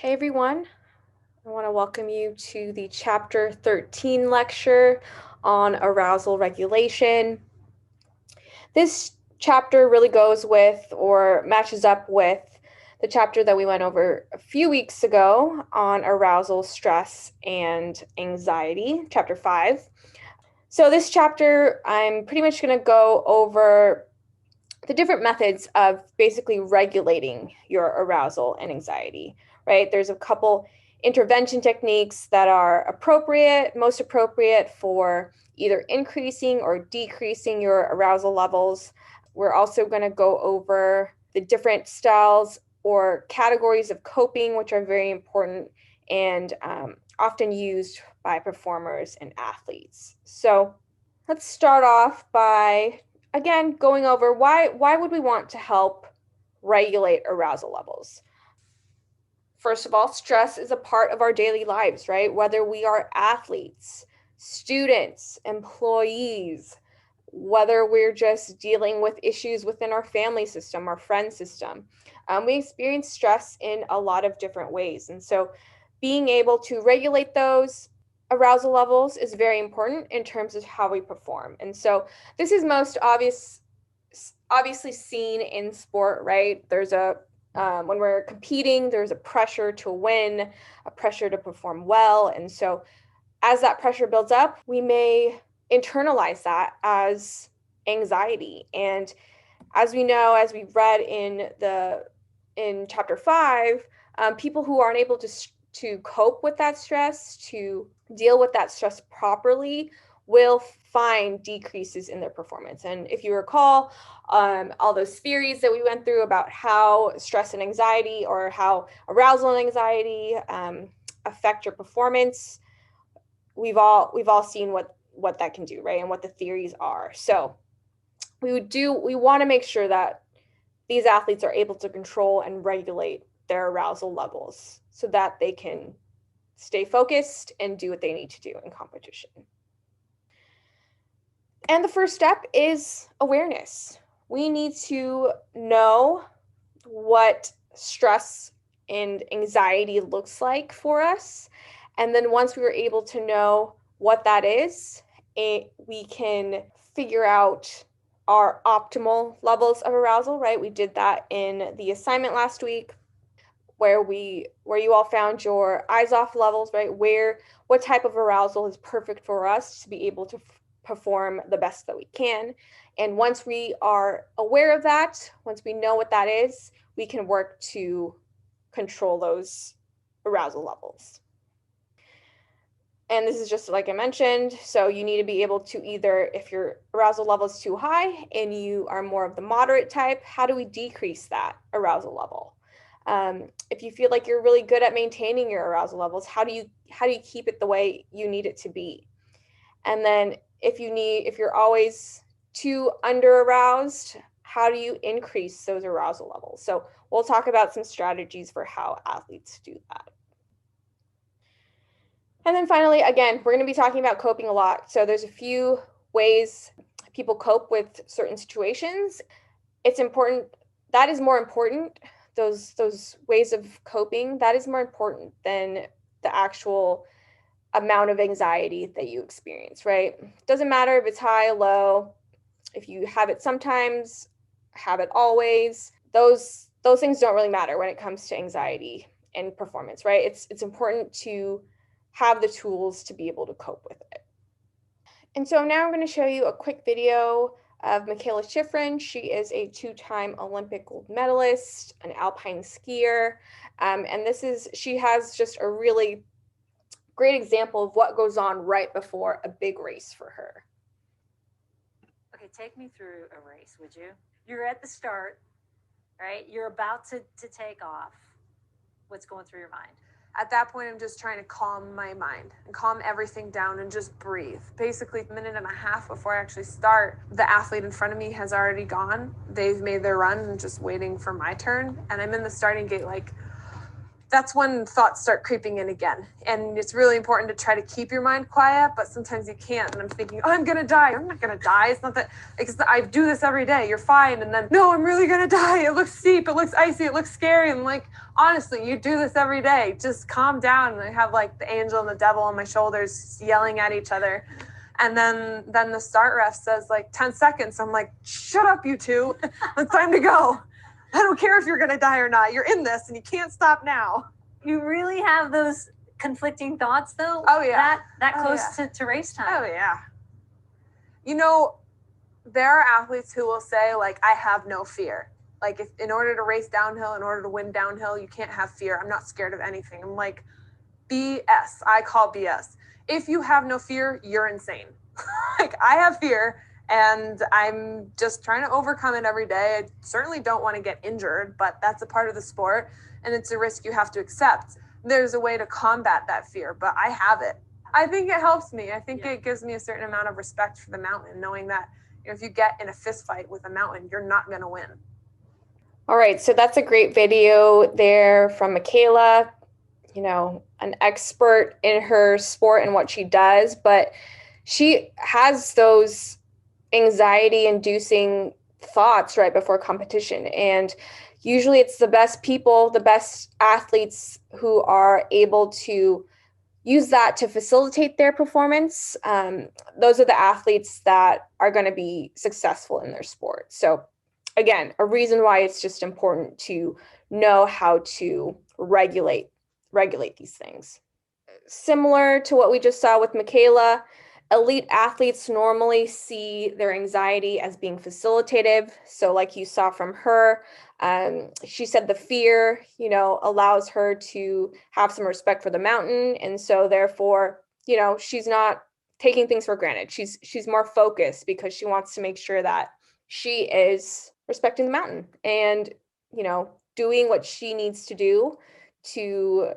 Hey everyone, I want to welcome you to the Chapter 13 lecture on arousal regulation. This chapter really goes with or matches up with the chapter that we went over a few weeks ago on arousal, stress, and anxiety, Chapter 5. So this chapter, I'm pretty much going to go over the different methods of basically regulating your arousal and anxiety, right? There's a couple intervention techniques that are most appropriate for either increasing or decreasing your arousal levels. We're also going to go over the different styles or categories of coping, which are very important and often used by performers and athletes. So let's start off by again going over why would we want to help regulate arousal levels. First of all, stress is a part of our daily lives, right? Whether we are athletes, students, employees, whether we're just dealing with issues within our family system, our friend system, we experience stress in a lot of different ways. And so being able to regulate those arousal levels is very important in terms of how we perform. And so this is most obviously seen in sport, right? There's a when we're competing, there's a pressure to win, a pressure to perform well. And so as that pressure builds up, we may internalize that as anxiety. And as we know, as we read in chapter 5, people who aren't able to cope with that stress, to deal with that stress properly, will find decreases in their performance. And if you recall, all those theories that we went through about how stress and anxiety, or how arousal and anxiety affect your performance, we've all seen what that can do, right? And what the theories are. So we want to make sure that these athletes are able to control and regulate their arousal levels so that they can stay focused and do what they need to do in competition. And the first step is awareness. We need to know what stress and anxiety looks like for us. And then once we were able to know what that is, we can figure out our optimal levels of arousal, right? We did that in the assignment last week, where you all found your eyes off levels, right? What type of arousal is perfect for us to be able to perform the best that we can. And once we are aware of that, once we know what that is, we can work to control those arousal levels. And this is just like I mentioned, so you need to be able to either, if your arousal level is too high and you are more of the moderate type, how do we decrease that arousal level? If you feel like you're really good at maintaining your arousal levels, how do you keep it the way you need it to be? And then if you're always too under aroused, how do you increase those arousal levels? So we'll talk about some strategies for how athletes do that. And then finally, again, we're going to be talking about coping a lot. So there's a few ways people cope with certain situations. It's important. That is more important. Those ways of coping, that is more important than the actual amount of anxiety that you experience, right? Doesn't matter if it's high, low, if you have it sometimes, have it always. Those things don't really matter when it comes to anxiety and performance, right? It's important to have the tools to be able to cope with it. And so now I'm going to show you a quick video of Michaela Schifrin. She is a 2-time Olympic gold medalist, an alpine skier, and she has just a really great example of what goes on right before a big race for her. Okay, take me through a race, would you? You're at the start, right? You're about to take off. What's going through your mind? At that point, I'm just trying to calm my mind and calm everything down and just breathe. Basically, a minute and a half before I actually start, the athlete in front of me has already gone. They've made their run and just waiting for my turn. And I'm in the starting gate like, that's when thoughts start creeping in again. And it's really important to try to keep your mind quiet, but sometimes you can't. And I'm thinking, oh, I'm going to die. I'm not going to die. It's not that, I do this every day. You're fine. And then, no, I'm really going to die. It looks steep. It looks icy. It looks scary. And like, honestly, you do this every day. Just calm down. And I have like the angel and the devil on my shoulders yelling at each other. And then the start ref says like 10 seconds. I'm like, shut up, you two. It's time to go. I don't care if you're going to die or not. You're in this and you can't stop now. You really have those conflicting thoughts though? Oh, yeah. That close yeah. to race time. Oh, yeah. You know, there are athletes who will say, like, I have no fear. Like, if in order to race downhill, in order to win downhill, you can't have fear. I'm not scared of anything. I'm like, BS. I call BS. If you have no fear, you're insane. Like, I have fear. And I'm just trying to overcome it every day. I certainly don't want to get injured, but that's a part of the sport, and it's a risk you have to accept. There's a way to combat that fear, but I have it. I think it helps me. I think it gives me a certain amount of respect for the mountain, knowing that if you get in a fist fight with a mountain, you're not going to win. All right, so that's a great video there from Michaela, you know, an expert in her sport and what she does, but she has those anxiety-inducing thoughts right before competition. And usually it's the best people, the best athletes who are able to use that to facilitate their performance. Those are the athletes that are going to be successful in their sport. So again, a reason why it's just important to know how to regulate these things. Similar to what we just saw with Michaela, elite athletes normally see their anxiety as being facilitative. So like you saw from her, she said the fear, you know, allows her to have some respect for the mountain. And so therefore, you know, she's not taking things for granted. She's more focused because she wants to make sure that she is respecting the mountain and, you know, doing what she needs to do to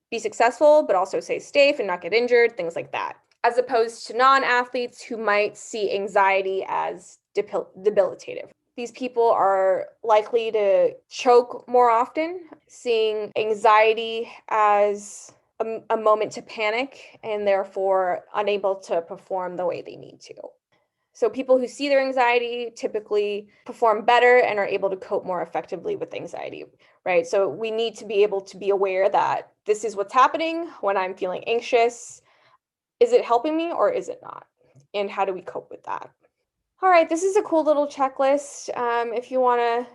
be successful, but also stay safe and not get injured, things like that. As opposed to non-athletes who might see anxiety as debilitative. These people are likely to choke more often, seeing anxiety as a moment to panic and therefore unable to perform the way they need to. So people who see their anxiety typically perform better and are able to cope more effectively with anxiety, right? So we need to be able to be aware that this is what's happening when I'm feeling anxious. Is it helping me or is it not? And how do we cope with that? All right, this is a cool little checklist. If you want to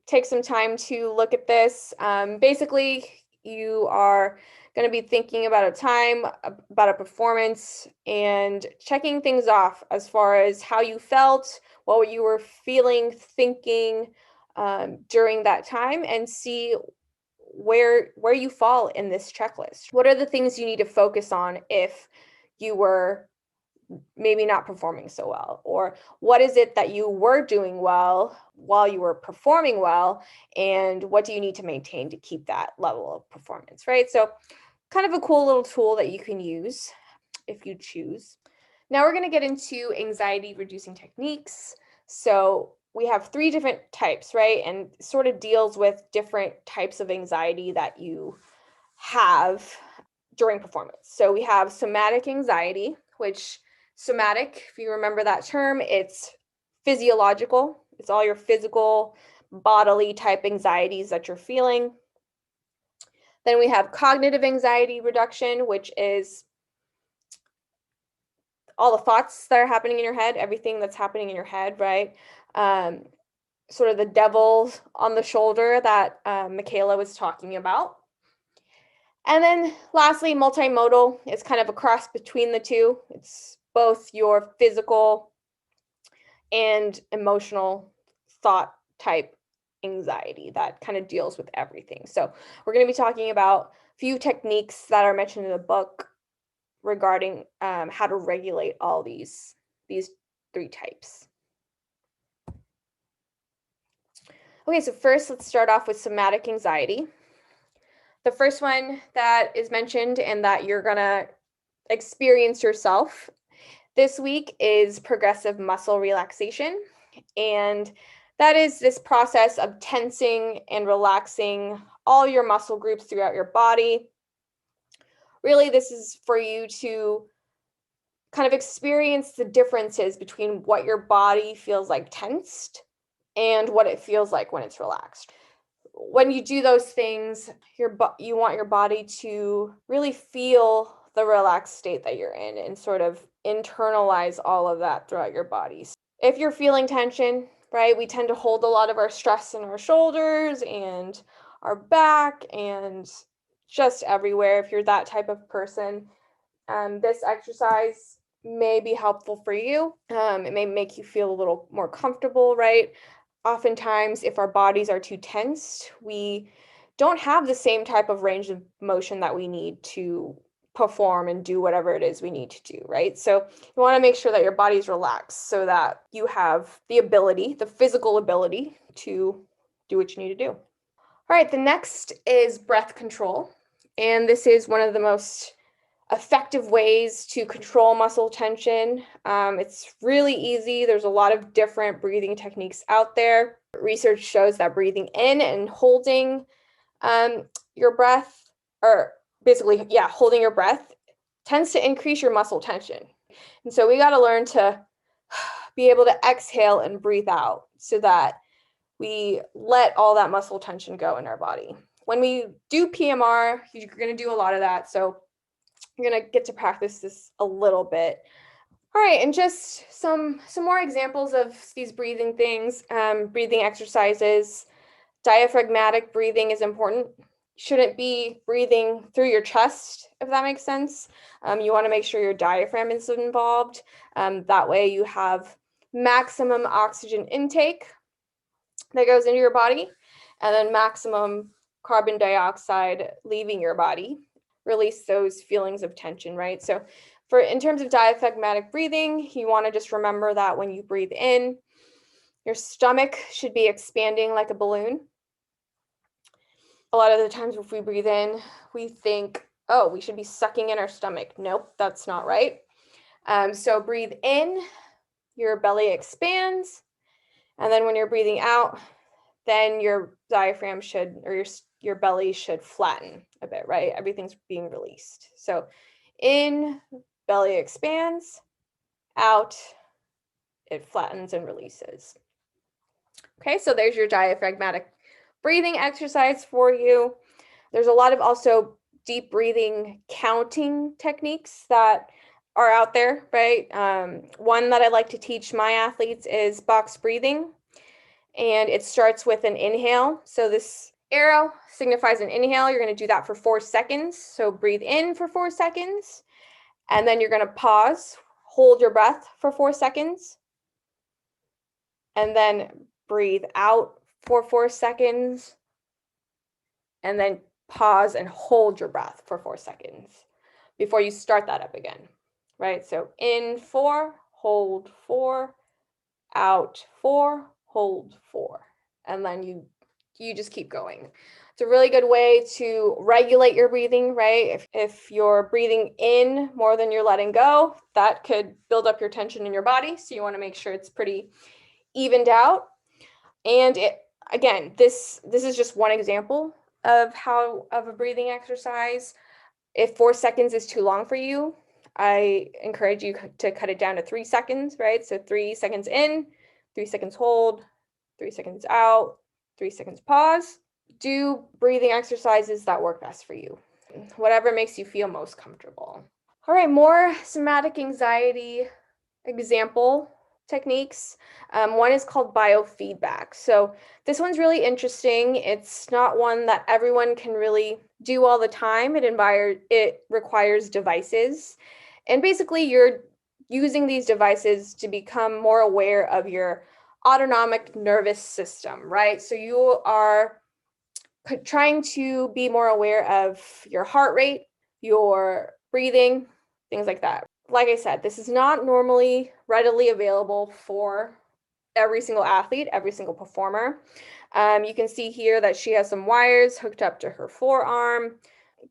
take some time to look at this, basically you are going to be thinking about a time, about a performance, and checking things off as far as how you felt, what you were feeling, thinking during that time, and see where you fall in this checklist. What are the things you need to focus on if you were maybe not performing so well? Or what is it that you were doing well while you were performing well? And what do you need to maintain to keep that level of performance, right? So kind of a cool little tool that you can use if you choose. Now we're going to get into anxiety reducing techniques. So we have 3 different types, right? And sort of deals with different types of anxiety that you have during performance. So we have somatic anxiety, which somatic, if you remember that term, it's physiological. It's all your physical, bodily type anxieties that you're feeling. Then we have cognitive anxiety reduction, which is all the thoughts that are happening in your head, everything that's happening in your head, right? Sort of the devil on the shoulder that Michaela was talking about. And then lastly, multimodal is kind of a cross between the two. It's both your physical and emotional thought type anxiety that kind of deals with everything. So we're going to be talking about a few techniques that are mentioned in the book regarding how to regulate all these 3 types. Okay, so first let's start off with somatic anxiety. The first one that is mentioned and that you're gonna experience yourself this week is progressive muscle relaxation. And that is this process of tensing and relaxing all your muscle groups throughout your body. Really, this is for you to kind of experience the differences between what your body feels like tensed and what it feels like when it's relaxed. When you do those things, you want your body to really feel the relaxed state that you're in and sort of internalize all of that throughout your body. If you're feeling tension, right, we tend to hold a lot of our stress in our shoulders and our back and just everywhere. If you're that type of person, this exercise may be helpful for you. It may make you feel a little more comfortable, right? Oftentimes, if our bodies are too tensed, we don't have the same type of range of motion that we need to perform and do whatever it is we need to do, right? So you want to make sure that your body's relaxed so that you have the ability, the physical ability to do what you need to do. All right, the next is breath control. And this is one of the most effective ways to control muscle tension. It's really easy. There's a lot of different breathing techniques out there. Research shows that breathing in and holding your breath, or basically, holding your breath tends to increase your muscle tension. And so we got to learn to be able to exhale and breathe out so that we let all that muscle tension go in our body. When we do PMR, you're going to do a lot of that. So you're going to get to practice this a little bit. All right, and just some more examples of these breathing things, breathing exercises. Diaphragmatic breathing is important. You shouldn't be breathing through your chest, if that makes sense. You want to make sure your diaphragm is involved. That way you have maximum oxygen intake that goes into your body, and then maximum carbon dioxide leaving your body. Release those feelings of tension, right? So in terms of diaphragmatic breathing, you want to just remember that when you breathe in, your stomach should be expanding like a balloon. A lot of the times if we breathe in, we think, oh, we should be sucking in our stomach. Nope, that's not right. So breathe in, your belly expands, and then when you're breathing out, then your diaphragm should, or your belly should flatten a bit, right? Everything's being released. So in, belly expands, out, it flattens and releases. Okay, so there's your diaphragmatic breathing exercise for you. There's a lot of also deep breathing counting techniques that are out there, right? One that I like to teach my athletes is box breathing, and it starts with an inhale. So this arrow signifies an inhale. You're going to do that for 4 seconds. So breathe in for 4 seconds, and then you're going to pause, hold your breath for 4 seconds, and then breathe out for 4 seconds, and then pause and hold your breath for 4 seconds before you start that up again, right? So in 4, hold 4, out 4, hold 4, and then you just keep going. It's a really good way to regulate your breathing, right? If you're breathing in more than you're letting go, that could build up your tension in your body. So you want to make sure it's pretty evened out. And again, this is just one example of a breathing exercise. If 4 seconds is too long for you, I encourage you to cut it down to 3 seconds, right? So 3 seconds in, 3 seconds hold, 3 seconds out, 3 seconds pause. Do breathing exercises that work best for you, whatever makes you feel most comfortable. All right, more somatic anxiety example techniques. One is called biofeedback. So this one's really interesting. It's not one that everyone can really do all the time. It requires devices. And basically you're using these devices to become more aware of your autonomic nervous system, right? So you are trying to be more aware of your heart rate, your breathing, things like that. Like I said, this is not normally readily available for every single athlete, every single performer. You can see here that she has some wires hooked up to her forearm.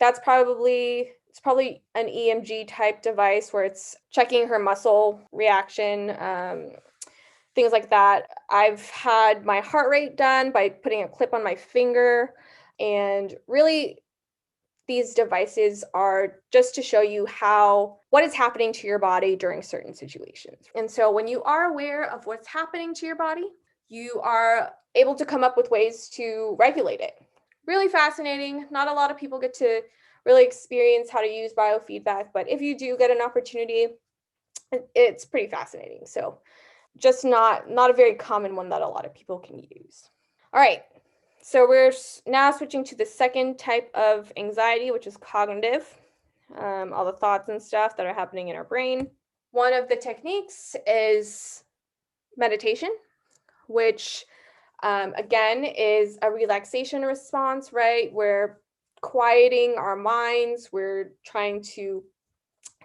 It's probably an EMG type device where it's checking her muscle reaction, things like that. I've had my heart rate done by putting a clip on my finger. And really, these devices are just to show you what is happening to your body during certain situations. And so when you are aware of what's happening to your body, you are able to come up with ways to regulate it. Really fascinating. Not a lot of people get to really experience how to use biofeedback, but if you do get an opportunity, it's pretty fascinating. So just not a very common one that a lot of people can use. All right, so we're now switching to the second type of anxiety, which is cognitive, all the thoughts and stuff that are happening in our brain. One of the techniques is meditation, which again is a relaxation response, right? We're quieting our minds. We're trying to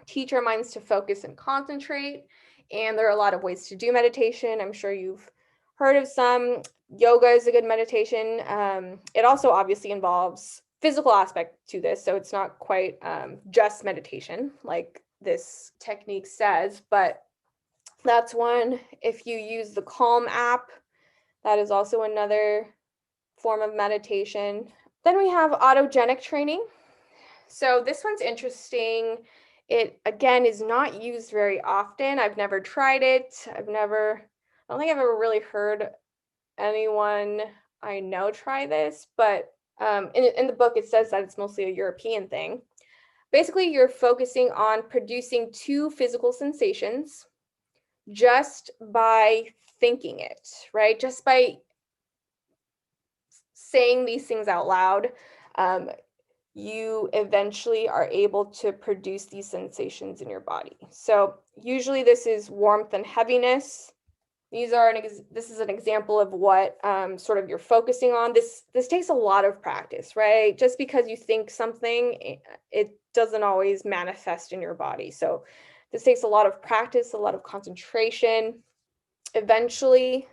teach our minds to focus and concentrate. And there are a lot of ways to do meditation. I'm sure you've heard of some. Yoga is a good meditation. It also obviously involves physical aspect to this, so it's not quite just meditation like this technique says, but that's one. If you use the Calm app, that is also another form of meditation. Then we have autogenic training. So this one's interesting. It, again, is not used very often. I've never tried it. I don't think I've ever really heard anyone I know try this, but in the book it says that it's mostly a European thing. Basically, you're focusing on producing two physical sensations just by thinking it, right? Just by saying these things out loud, you eventually are able to produce these sensations in your body. So usually this is warmth and heaviness. This is an example of what sort of you're focusing on. This takes a lot of practice, right? Just because you think something, it doesn't always manifest in your body. So this takes a lot of practice, a lot of concentration. Eventually,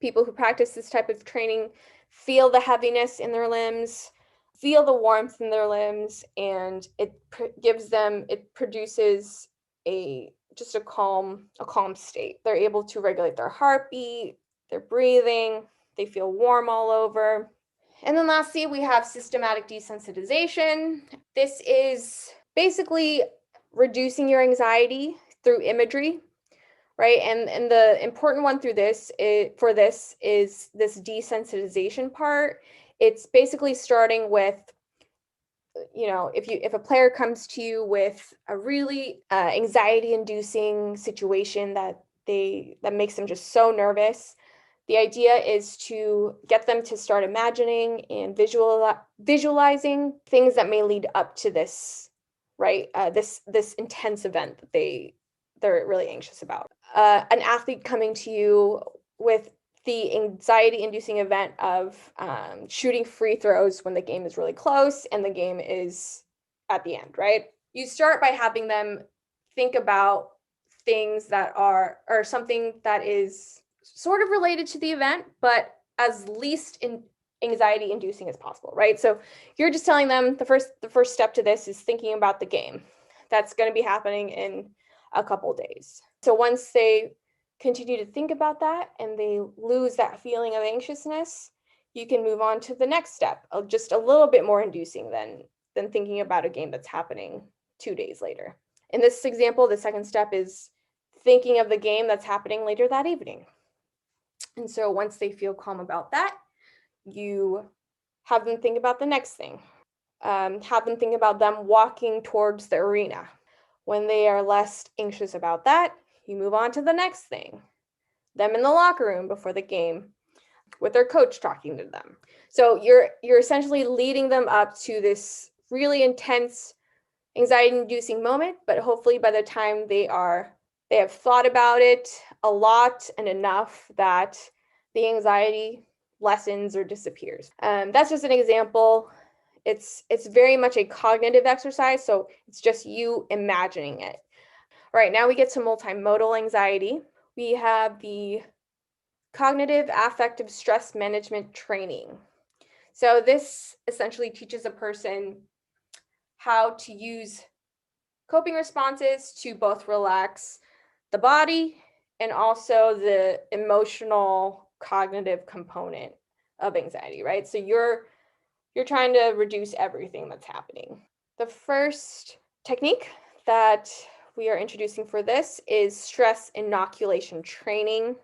people who practice this type of training feel the heaviness in their limbs, feel the warmth in their limbs, and it produces just a calm state. They're able to regulate their heartbeat, their breathing, they feel warm all over. And then lastly, we have systematic desensitization. This is basically reducing your anxiety through imagery, right? And the important one through this is this desensitization part. It's basically starting with, if a player comes to you with a really anxiety-inducing situation that makes them just so nervous, the idea is to get them to start imagining and visualizing things that may lead up to this, right? This intense event that they're really anxious about. An athlete coming to you with the anxiety-inducing event of shooting free throws when the game is really close and the game is at the end, right? You start by having them think about things that are, or something that is sort of related to the event, but as least anxiety-inducing as possible, right? So you're just telling them the first step to this is thinking about the game that's going to be happening in a couple days. So once they continue to think about that and they lose that feeling of anxiousness, you can move on to the next step, of just a little bit more inducing than thinking about a game that's happening 2 days later. In this example, the second step is thinking of the game that's happening later that evening. And so once they feel calm about that, you have them think about the next thing. Have them think about them walking towards the arena. When they are less anxious about that, you move on to the next thing. Them in the locker room before the game with their coach talking to them. So you're essentially leading them up to this really intense anxiety-inducing moment, but hopefully by the time they have thought about it a lot and enough that the anxiety lessens or disappears. That's just an example. It's very much a cognitive exercise, so it's just you imagining it. All right, now we get to multimodal anxiety. We have the cognitive affective stress management training. So this essentially teaches a person how to use coping responses to both relax the body and also the emotional cognitive component of anxiety, right? So you're You're trying to reduce everything that's happening. The first technique that we are introducing for this is stress inoculation training.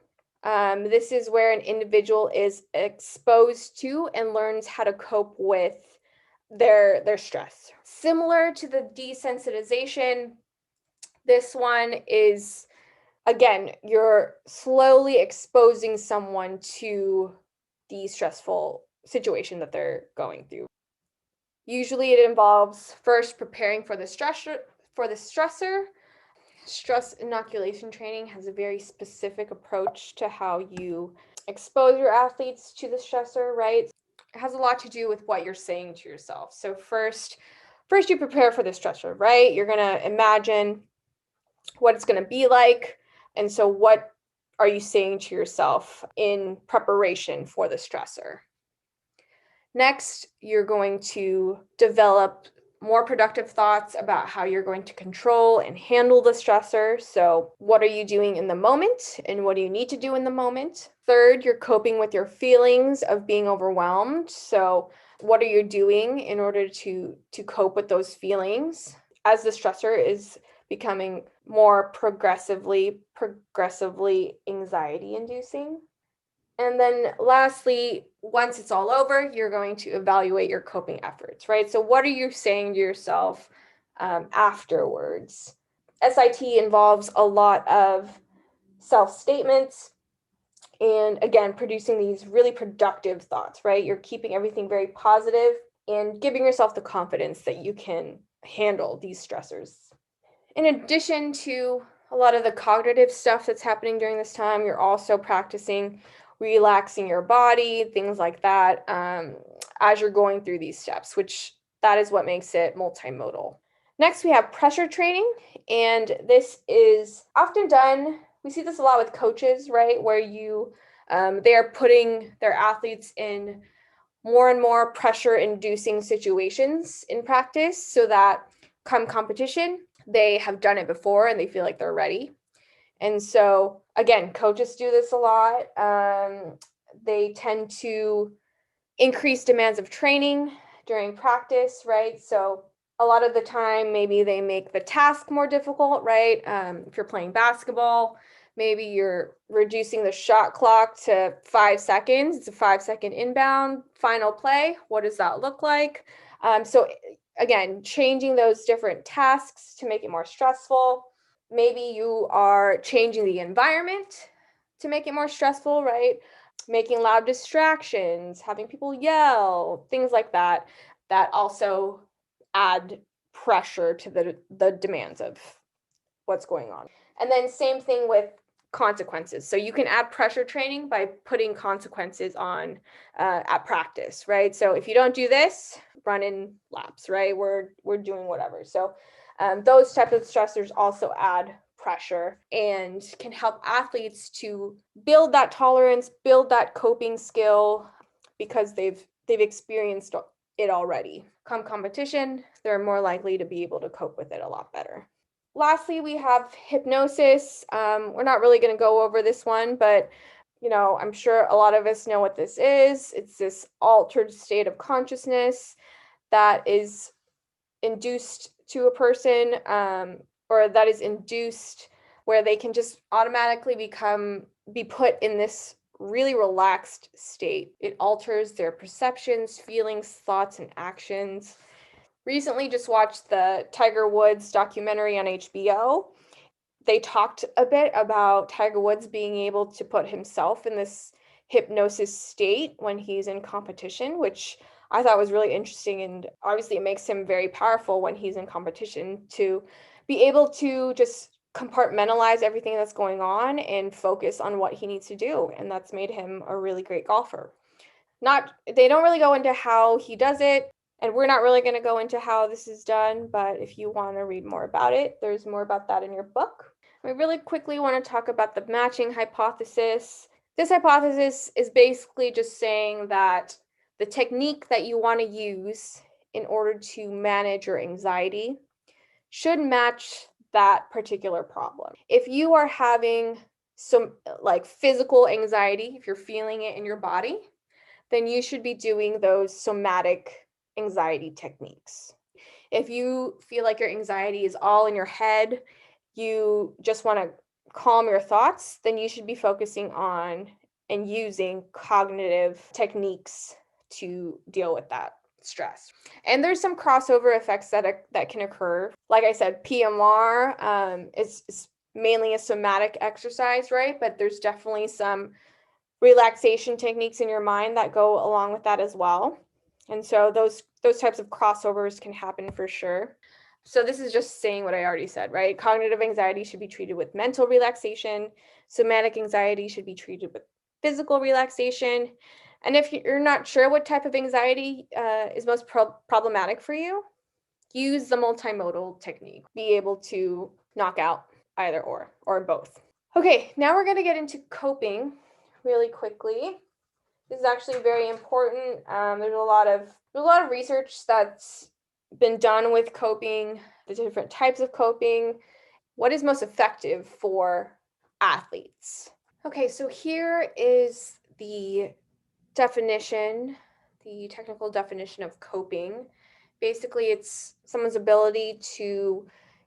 This is where an individual is exposed to and learns how to cope with their stress. Similar to the desensitization, this one is, again, you're slowly exposing someone to the stressful situation that they're going through. Usually it involves first preparing for the stressor. Stress inoculation training has a very specific approach to how you expose your athletes to the stressor, right? It has a lot to do with what you're saying to yourself. So first you prepare for the stressor, right? You're going to imagine what it's going to be like. And so what are you saying to yourself in preparation for the stressor? Next, you're going to develop more productive thoughts about how you're going to control and handle the stressor. So, what are you doing in the moment and what do you need to do in the moment? Third, you're coping with your feelings of being overwhelmed. So, what are you doing in order to cope with those feelings as the stressor is becoming more progressively anxiety inducing? And then lastly, once it's all over, you're going to evaluate your coping efforts, right? So what are you saying to yourself afterwards? SIT involves a lot of self-statements and, again, producing these really productive thoughts, right? You're keeping everything very positive and giving yourself the confidence that you can handle these stressors. In addition to a lot of the cognitive stuff that's happening during this time, you're also practicing relaxing your body, things like that, as you're going through these steps, which that is what makes it multimodal. Next, we have pressure training, and this is often done, we see this a lot with coaches, right, where they are putting their athletes in more and more pressure-inducing situations in practice so that come competition, they have done it before and they feel like they're ready. And so, again, coaches do this a lot. They tend to increase demands of training during practice, right? So a lot of the time, maybe they make the task more difficult, right? If you're playing basketball, maybe you're reducing the shot clock to 5 seconds. It's a 5-second inbound, final play. What does that look like? So again, changing those different tasks to make it more stressful. Maybe you are changing the environment to make it more stressful, right? Making loud distractions, having people yell, things like that, that also add pressure to the demands of what's going on. And then same thing with consequences. So you can add pressure training by putting consequences on at practice, right? So if you don't do this, run in laps, right? We're doing whatever. So those types of stressors also add pressure and can help athletes to build that tolerance, build that coping skill because they've experienced it already. Come competition, they're more likely to be able to cope with it a lot better. Lastly, we have hypnosis. We're not really going to go over this one, but I'm sure a lot of us know what this is. It's this altered state of consciousness that is induced to a person, or that is induced where they can just automatically be put in this really relaxed state. It alters their perceptions, feelings, thoughts, and actions. Recently just watched the Tiger Woods documentary on HBO. They talked a bit about Tiger Woods being able to put himself in this hypnosis state when he's in competition, which I thought was really interesting. And obviously it makes him very powerful when he's in competition to be able to just compartmentalize everything that's going on and focus on what he needs to do. And that's made him a really great golfer. They don't really go into how he does it, and we're not really going to go into how this is done, but if you want to read more about it, there's more about that in your book. We really quickly want to talk about the matching hypothesis. This hypothesis is basically just saying that the technique that you want to use in order to manage your anxiety should match that particular problem. If you are having some like physical anxiety, if you're feeling it in your body, then you should be doing those somatic anxiety techniques. If you feel like your anxiety is all in your head, you just want to calm your thoughts, then you should be focusing on and using cognitive techniques to deal with that stress. And there's some crossover effects that can occur. Like I said, PMR is mainly a somatic exercise, right? But there's definitely some relaxation techniques in your mind that go along with that as well. And so those types of crossovers can happen for sure. So this is just saying what I already said, right? Cognitive anxiety should be treated with mental relaxation. Somatic anxiety should be treated with physical relaxation. And if you're not sure what type of anxiety is most problematic for you, use the multimodal technique. Be able to knock out either or both. Okay, now we're going to get into coping really quickly. This is actually very important. There's a lot of research that's been done with coping, the different types of coping, what is most effective for athletes. Okay, so here is the definition, the technical definition of coping. Basically, it's someone's ability to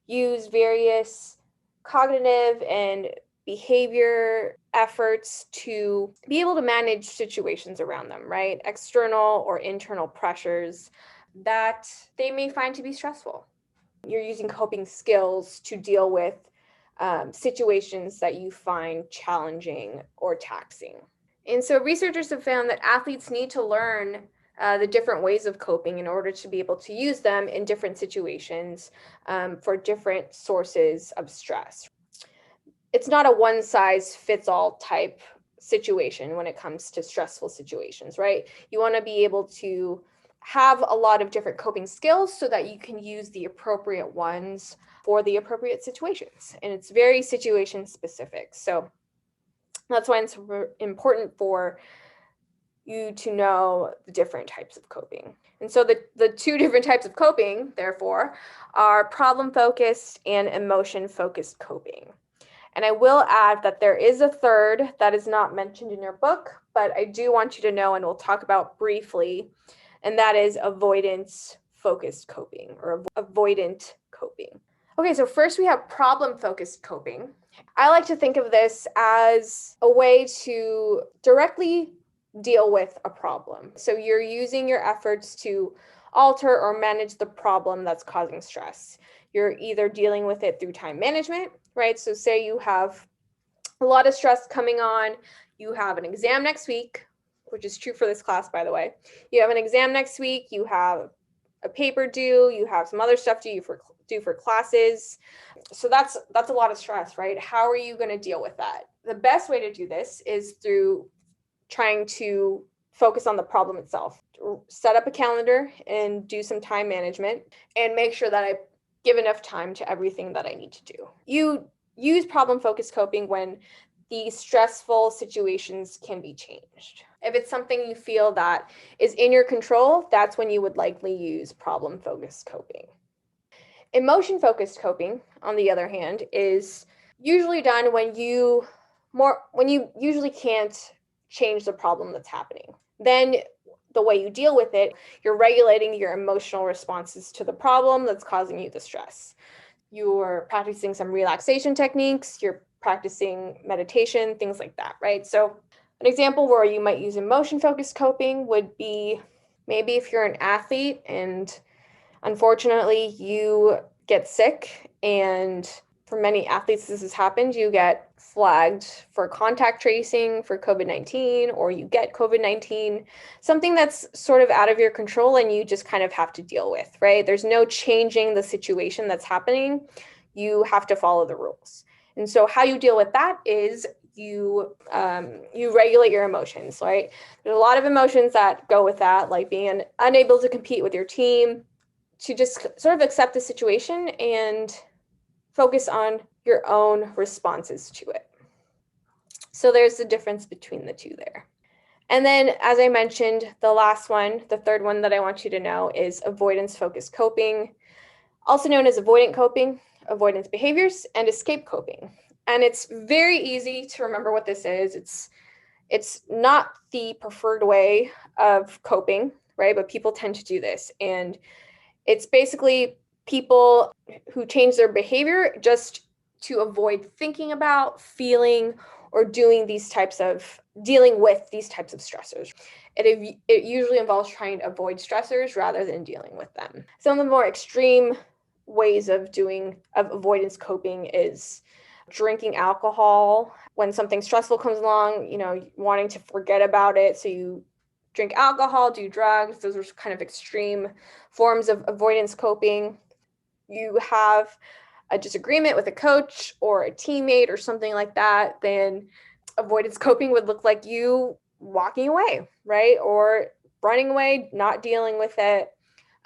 use various cognitive and behavior efforts to be able to manage situations around them, right? External or internal pressures that they may find to be stressful. You're using coping skills to deal with situations that you find challenging or taxing. And so researchers have found that athletes need to learn the different ways of coping in order to be able to use them in different situations for different sources of stress. It's not a one-size-fits-all type situation when it comes to stressful situations, right? You want to be able to have a lot of different coping skills so that you can use the appropriate ones for the appropriate situations. And it's very situation specific. So that's why it's important for you to know the different types of coping. And so the two different types of coping, therefore, are problem-focused and emotion-focused coping. And I will add that there is a third that is not mentioned in your book, but I do want you to know, and we'll talk about briefly, and that is avoidance-focused coping or avoidant coping. Okay, so first we have problem-focused coping. I like to think of this as a way to directly deal with a problem. So you're using your efforts to alter or manage the problem that's causing stress. You're either dealing with it through time management, right? So say you have a lot of stress coming on, you have an exam next week, which is true for this class, by the way. You have an exam next week, you have a paper due, you have some other stuff due for classes. So that's a lot of stress, right? How are you going to deal with that? The best way to do this is through trying to focus on the problem itself. Set up a calendar and do some time management and make sure that I give enough time to everything that I need to do. You use problem-focused coping when the stressful situations can be changed. If it's something you feel that is in your control, that's when you would likely use problem-focused coping. Emotion-focused coping, on the other hand, is usually done when you usually can't change the problem that's happening. Then the way you deal with it, you're regulating your emotional responses to the problem that's causing you the stress. You're practicing some relaxation techniques, you're practicing meditation, things like that, right? So an example where you might use emotion-focused coping would be maybe if you're an athlete and unfortunately you get sick, and for many athletes this has happened, you get flagged for contact tracing for COVID-19, or you get COVID-19, something that's sort of out of your control and you just kind of have to deal with, right? There's no changing the situation that's happening. You have to follow the rules. And so how you deal with that is you regulate your emotions, right? There's a lot of emotions that go with that, like being unable to compete with your team, to just sort of accept the situation and focus on your own responses to it. So there's the difference between the two there. And then, as I mentioned, the last one, the third one that I want you to know is avoidance-focused coping, also known as avoidant coping, avoidance behaviors, and escape coping. And it's very easy to remember what this is. It's not the preferred way of coping, right? But people tend to do this. And it's basically people who change their behavior just to avoid thinking about, feeling, or dealing with these types of stressors. It usually involves trying to avoid stressors rather than dealing with them. Some of the more extreme ways of avoidance coping is drinking alcohol when something stressful comes along, wanting to forget about it. So you drink alcohol, do drugs. Those are kind of extreme forms of avoidance coping. You have a disagreement with a coach or a teammate or something like that, then avoidance coping would look like you walking away, right? Or running away, not dealing with it.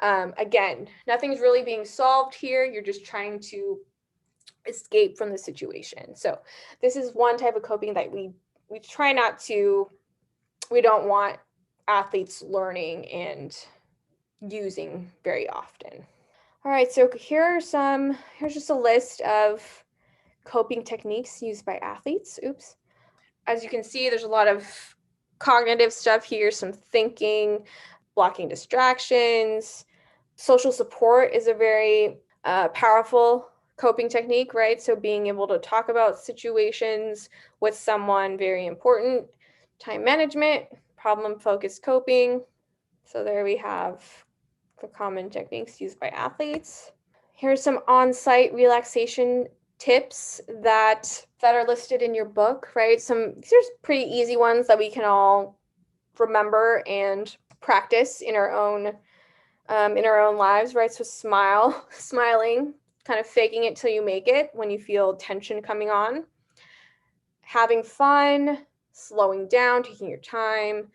Again, nothing's really being solved here. You're just trying to escape from the situation. So this is one type of coping that we try not to, we don't want athletes learning and using very often. All right, so here's just a list of coping techniques used by athletes. Oops. As you can see, there's a lot of cognitive stuff here, some thinking, blocking distractions. Social support is a very powerful coping technique, right? So being able to talk about situations with someone, very important. Time management, problem-focused coping. So there we have the common techniques used by athletes. Here's some on-site relaxation tips that are listed in your book, right? These are pretty easy ones that we can all remember and practice in our own lives, right? So smiling, kind of faking it till you make it when you feel tension coming on. Having fun, slowing down, taking your time,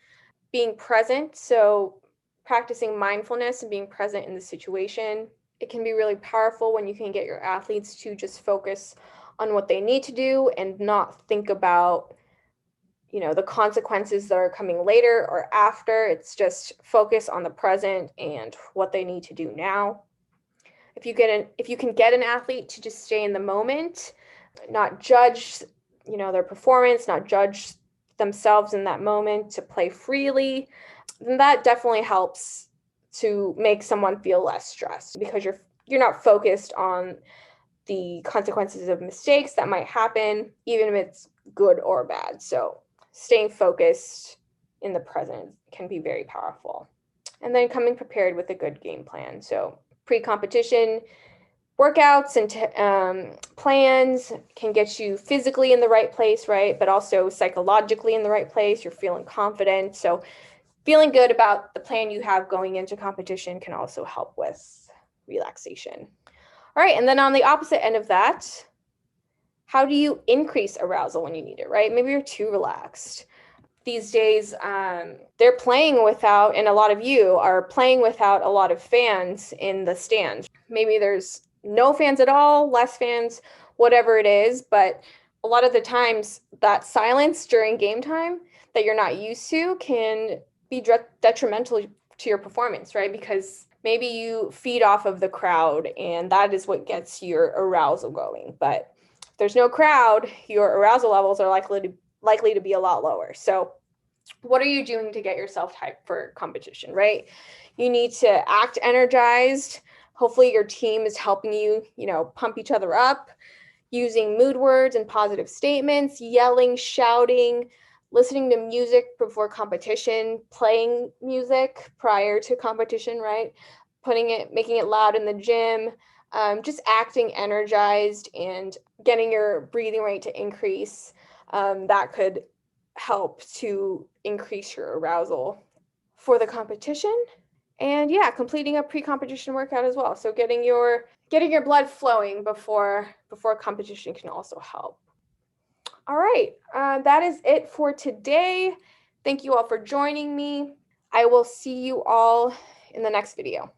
being present. So practicing mindfulness and being present in the situation. It can be really powerful when you can get your athletes to just focus on what they need to do and not think about, the consequences that are coming later or after. It's just focus on the present and what they need to do now. If you can get an athlete to just stay in the moment, not judge, their performance, not judge themselves in that moment, to play freely, then that definitely helps to make someone feel less stressed, because you're not focused on the consequences of mistakes that might happen, even if it's good or bad. So staying focused in the present can be very powerful. And then coming prepared with a good game plan. So pre-competition workouts and plans can get you physically in the right place, right? But also psychologically in the right place. You're feeling confident. So feeling good about the plan you have going into competition can also help with relaxation. All right, and then on the opposite end of that, how do you increase arousal when you need it, right? Maybe you're too relaxed. These days, they're playing without, and a lot of you are playing without a lot of fans in the stands. Maybe there's no fans at all, less fans, whatever it is, but a lot of the times that silence during game time that you're not used to can be detrimental to your performance, right? Because maybe you feed off of the crowd and that is what gets your arousal going. But if there's no crowd, your arousal levels are likely to be a lot lower. So what are you doing to get yourself hyped for competition, right? You need to act energized. Hopefully your team is helping you, pump each other up, using mood words and positive statements, yelling, shouting, listening to music before competition, playing music prior to competition, right? Making it loud in the gym, just acting energized and getting your breathing rate to increase. That could help to increase your arousal for the competition. And yeah, completing a pre-competition workout as well. So getting your blood flowing before competition can also help. All right, that is it for today. Thank you all for joining me. I will see you all in the next video.